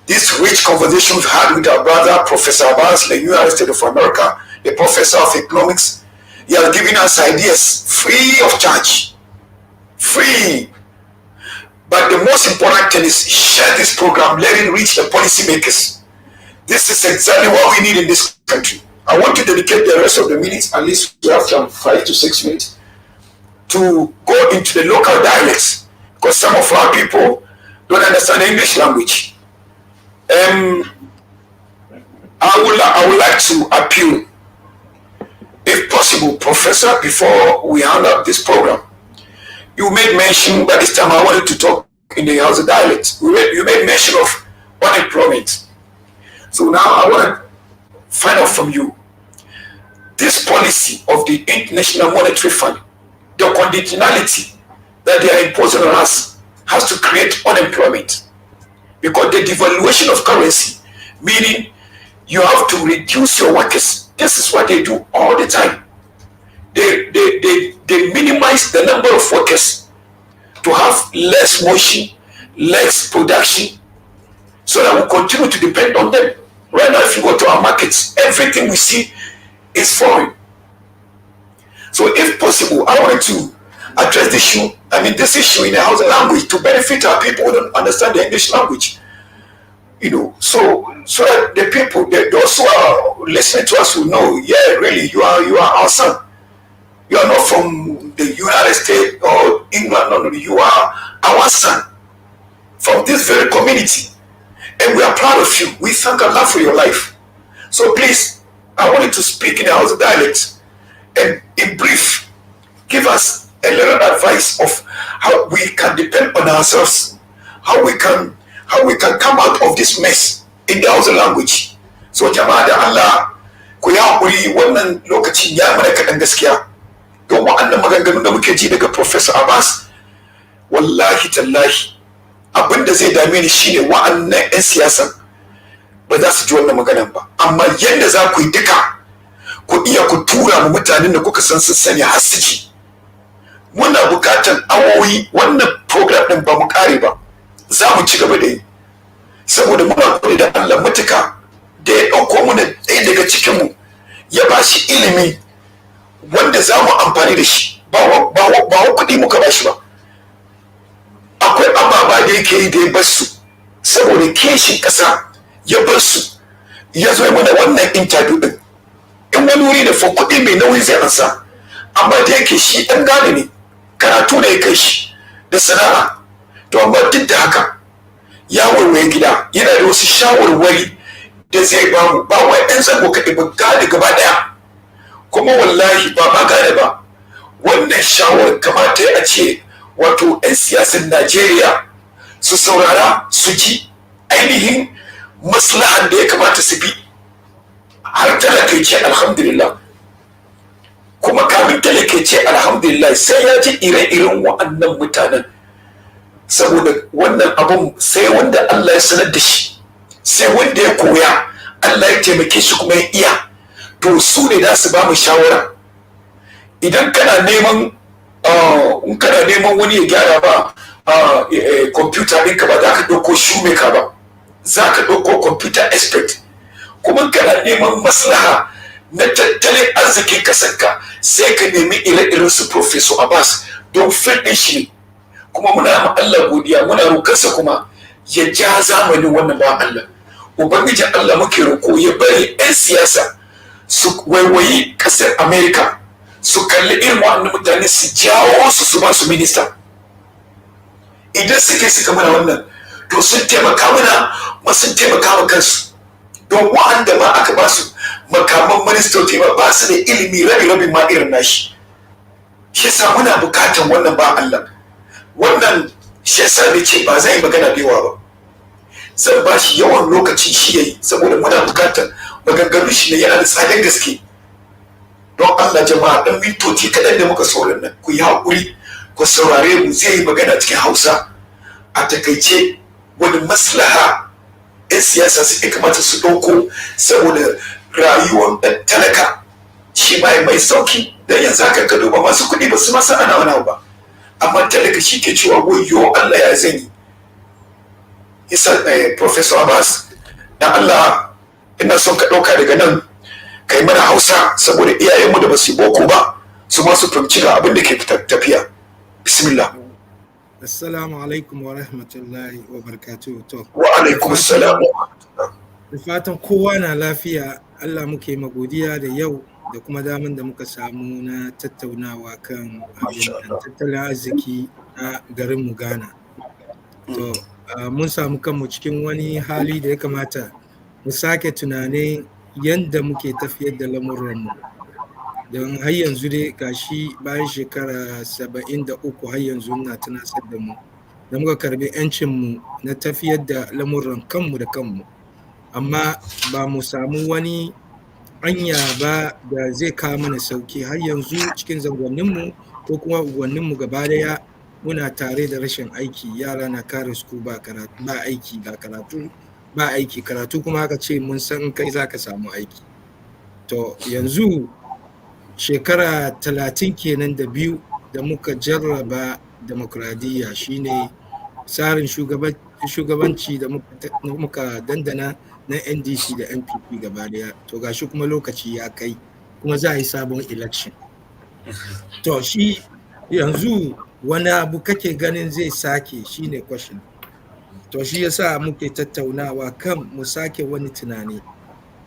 This rich conversation we've had with our brother, Professor Abbass, the United States of America, the professor of economics, he has given us ideas free of charge. Free. But the most important thing is share this program, let it reach the policymakers. This is exactly what we need in this country. I want to dedicate the rest of the minutes, at least we have some 5 to 6 minutes, to go into the local dialects, because some of our people don't understand the English language. I would like to appeal, if possible, Professor, before we hand up this program. You made mention, by this time I wanted to talk in the Hausa dialect. You made mention of unemployment. So now I want to find out from you, this policy of the International Monetary Fund, the conditionality that they are imposing on us has to create unemployment. Because the devaluation of currency, meaning you have to reduce your workers. This is what they do all the time. They minimize the number of workers to have less motion, less production, so that we continue to depend on them. Right now, if you go to our markets, everything we see is foreign. So if possible, I wanted to address the issue I mean, this issue in the Hausa language to benefit our people who don't understand the English language. So that the people, those who are listening to us will know, yeah, really, you are our son. You are not from the United States or England. No, you are our son from this very community, and we are proud of you. We thank Allah for your life. So please, I wanted to speak in the Hausa dialect, and in brief, give us a little advice of how we can depend on ourselves, how we can come out of this mess in the Hausa language. So jama'a da Allah ku yi haƙuri, wannan lokacin ya mana kaɗan gaskiya, don wa'annan maganganun da muke ji daga Professor Abbass, wallahi tallahi abin da zai dame ni shine wa'annan 'yan siyasan ba za su ji wannan maganan ba, amma yadda za ku yi duka ku iya ku tura mu mutanen da kuka san sun sani har su ji. Muna bukatan awoyi, wannan program din ba mu kare ba, za mu ci gaba da yi, saboda muna kudi da Allah mutuka da ya ɗauko mana ɗaya daga cikinmu ya ba shi ilimi wanda za mu amfani da shi, ba wa kuɗi muka ba shi ba. Akwai ababa da yake yi da ya bar su saboda keshin ƙasa, ya bar su ya zo mana wannan interview din. In wani wuri da fa kuɗi mai nauyi zai ansa, amma da yake shi ɗan gane ne, karatu ne ya kai shi da sana'a, to amma duk da haka ya warware gida, yana da wasu shawarwari da zai ba mu, ba wai ɗan zango kaɗai ba, gane gaba ɗaya. Kuma wallahi ba ma gane ba, wannan shawarar kamata a ce wato 'yan siyasar Najeriya su saurara su ji ainihin maslahan da ya kamata su bi, har talaka ce alhamdulillah. Kuma kamin talaka ce alhamdulillah sai ya ji ire-iren wa'annan mutanen, saboda wannan abun sai wanda Allah ya sanar da shi, sai wanda ya koya Allah ya taimake shi kuma ya iya, to su ne za su ba mu shawara. Idan kana neman in kana neman wani ya gyara ba kwamfuta ɗinka, ba za ka ɗauko shoemaker ba, za ka ɗauko computer expert. Kuma kana neman maslaha na tattalin arzikin kasarka, sai ka nemi ire-iren su Professor Abbass, don fiɗin shi ne. Kuma muna ma Allah godiya, muna roƙarsa kuma ya ja zamanin wannan ba Allah. Ubangiji Allah muke roƙo ya bari 'yan siyasa su waiwayi ƙasar Amerika, su kalli irin wa'annan mutane, su jawo su ba su minista. Idan suka mana wannan, to sun taimaka mana, ma sun taimaka wa kansu. Don wa'anda ma aka ba su makaman ministoci ba su da ilimi rabi ma irin nashi. Shi yasa muna bukatan wannan ba Allah. Wannan shi yasa ne ce ba zai yi magana da yawa ba, zan ba shi yawan lokaci shi yayi, saboda muna bukatan maganganun shi ne, yana da tsadar gaske. Don Allah jama'a, dan mintoci kaɗan da muka sauran nan, ku yi haƙuri ku saurare mu, zai yi magana cikin Hausa a takaice wani maslaha 'yan siyasa su kamata su ɗauko saboda rayuwar ɗan talaka shi mai sauki. Dan yanzu haka ka duba masu kuɗi ba su masa ana wani ba, amma talaka shi ke cewa wayo Allah ya zanyi. Isa Professor Abbass, dan Allah ina son ka ɗauka daga nan kai mana Hausa, saboda iyayenmu da ba su yi boko ba su ma su fahimci ga abin da ke tafiya. Bismillah. Assalamu alaikum wa rahmatullahi wa barakatuhu. Wa alaikum assalam. Da fatan kowa na lafiya. Allah muke magodiya da yau da kuma daman da muka samu na tattaunawa kan tattalin arziki a garin mu Ghana. To mun samu kanmu cikin wani hali da ya kamata mu sake tunanin yadda muke tafiyar da lamuranmu. Don har yanzu dai gashi bayan shekara 73 har yanzu na tunasar da mu da muka karbi 'yancinmu na tafiyar da lamuran kanmu da kanmu, amma ba mu samu wani anya ba da zai kawo mana sauki. Har yanzu cikin zangonninmu ko kuma unguwanninmu gaba daya muna tare da rashin aiki, yara na kare su ba karatu, ba aiki, ga karatu ba aiki, karatu kuma aka ce mun san kai za ka samu aiki. To yanzu shekara 30 kenan da biyu da muka jarraba demokradiyya, shine tsarin shugabanci da muka dandana na NDC da NPP gaba daya. To gashi kuma lokaci ya kai, kuma za a yi sabon election. To shi yanzu wani abu kake ganin zai sake shine question. To shi yasa muke tattaunawa kan mu sake wani tunani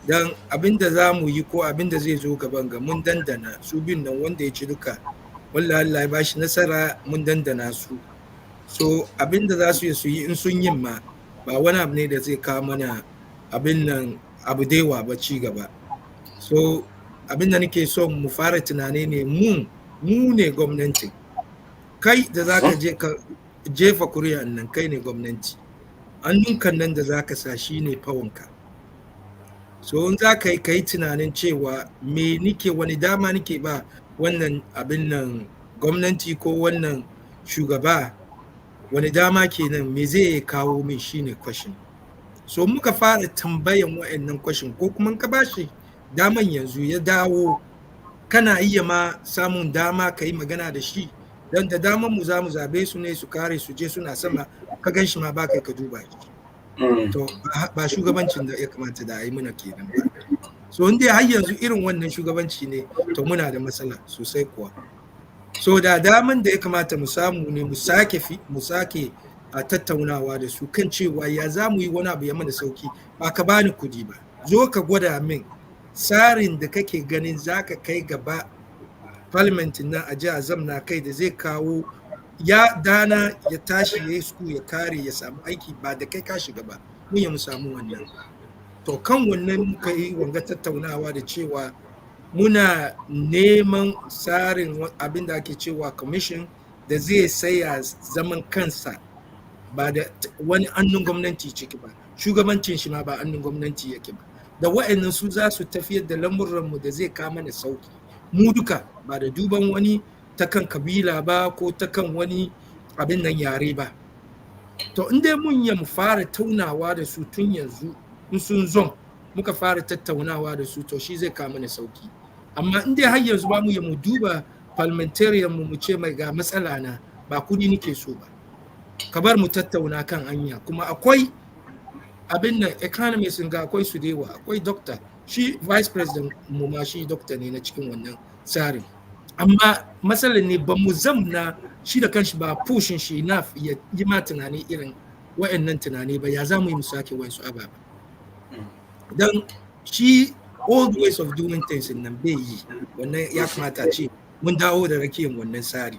dan abinda za mu yi ko abinda zai zo gaban ga mun dandana su bin nan wanda ya ci duka wallahi Allah ya bashi nasara mun dandana su. So abinda za su yi in sun yin ma ba wani abu ne da zai kawo mana abin nan abu daiwa ba ci gaba. So abinda nake so mu fara tunani ne mu ne gwamnati, kai da zaka je ka jefa kuri'a nan kai ne gwamnati, hannunkan nan da zaka sa shi ne fawanka. So in za ka yi tunanin cewa me nike wani dama nike ba wannan abin nan gwamnati ko wannan shugaba, wani dama kenan me zai kawo min shine question. So muka fara tambayan wa'annan question ko kuma ka bashi daman yanzu ya dawo kana iya ma samun dama ka yi magana da shi don da daman mu za mu zabe su ne su kare su je suna sama ka gan shi ma ba kai ka duba shi. To ba shugabancin da ya kamata da yi muna kenan ba. So inda har yanzu irin wannan shugabanci ne to muna da matsala sosai kuwa. So da daman da ya kamata mu samu ne mu sake a tattaunawa da su kan cewa ya za mu yi wani abu ya mana sauki, ba ka bani kudi ba, zo ka gwada min tsarin da kake ganin za ka kai gaba parliamentin nan a jiha zamna kai da zai kawo ya dana ya tashi ya yi su ya kare ya samu aiki ba da kai ka shiga ba, mun ya mu samu wannan. To kan wannan muka yi wanga tattaunawa da cewa muna neman tsarin abin da ake cewa commission da zai saya zaman kansa ba da wani hannun gwamnati ciki ba, shugabancin shi ma ba hannun gwamnati yake ba, da wa'annan su za su tafiyar da lamuranmu da zai kama mana sauki mu duka, ba da duban wani ta kan kabila ba ko ta kan wani abin nan yare ba. To in dai mun mu fara taunawa da su tun yanzu, in sun zon muka fara tattaunawa da su to shi zai kama mana sauki. Amma in dai har yanzu ba mu duba parliamentarian mu ce mai ga matsala na ba kudi nake so ba, ka bar mu tattauna kan hanya. Kuma akwai abin nan economists ga akwai su dewa, akwai doctor, shi vice president mu ma shi doctor ne na cikin wannan tsarin. Amma matsalar ne ba mu zamna shi da kanshi ba pushin shi enough ya yi ma tunani irin wa'annan tunani ba, ya za mu yi mu sake wasu ababa. Don shi old ways of doing things nan bai yi, wannan ya kamata ce mun dawo da rakiyar wannan tsari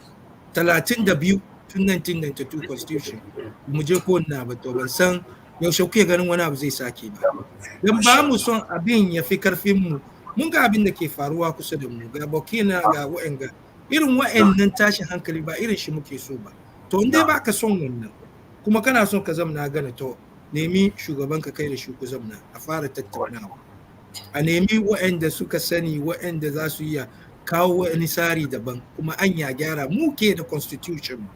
32 tun 1992 constitution mu je ko na ba, to ban san yaushe kuke ganin wani abu zai sake ba. Don ba mu son abin ya fi karfin mu. Mun ga abin da ke faruwa kusa da mu, ga Burkina, ga wa'anga irin wa'annan tashin hankali ba irin shi muke so ba. To in dai ba ka son wannan kuma kana son ka zamna gana, to nemi shugaban ka kai da shi ku zamna a fara tattaunawa, a nemi wa'anda suka sani wa'anda za su iya kawo wani tsari daban, kuma an ya gyara. Mu ke da constitution,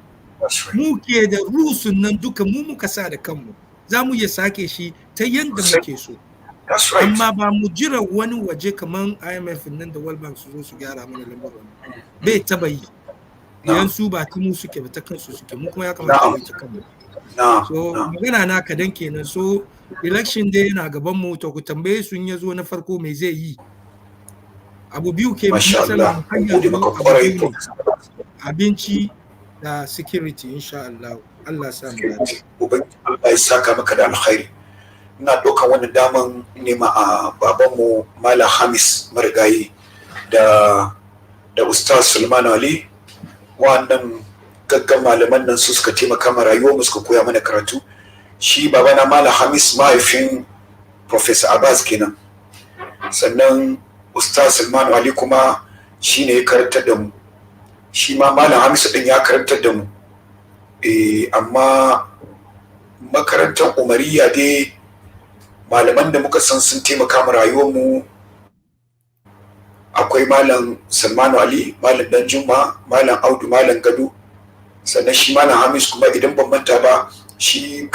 mu ke da rules nan duka, mu muka sa da kanmu, za mu iya sake shi ta yanda muke so. Amma ba mu jira wani waje kamar IMF nan da World Bank su zo su gyara mana lamarin, bai taba yi. Yan su ba ta mu suke ba, ta kansu suke, mu kuma ya kamata mu ta kanmu. So magana na kadan kenan. So election day yana gaban mu, to ku tambaye su in ya zo na farko me zai yi. Abu biyu ke matsala hanyar abinci da security, insha Allah. Allah sa mu dace. Allah ya saka maka da alkhairi. Ina ɗaukan wani daman nema a babanmu Malam Hamis marigayi da Ustaz Sulman Ali, wannan gaggan malaman nan su suka taimaka ma rayuwarmu, suka koya mana karatu. Shi babana Malam Hamis mahaifin Professor Abbass kenan, sannan Ustaz Sulman Ali kuma shi ne ya karantar da mu. Shi ma Malam Hamis din ya karantar da mu, amma makarantar Umariya dai malaman da muka san sun taimaka mu rayuwarmu akwai Malam Salmanu Ali, Malam Danjuma, Malam Audu, Malam Gado, sannan shi Malam Hamis kuma idan ban manta ba shi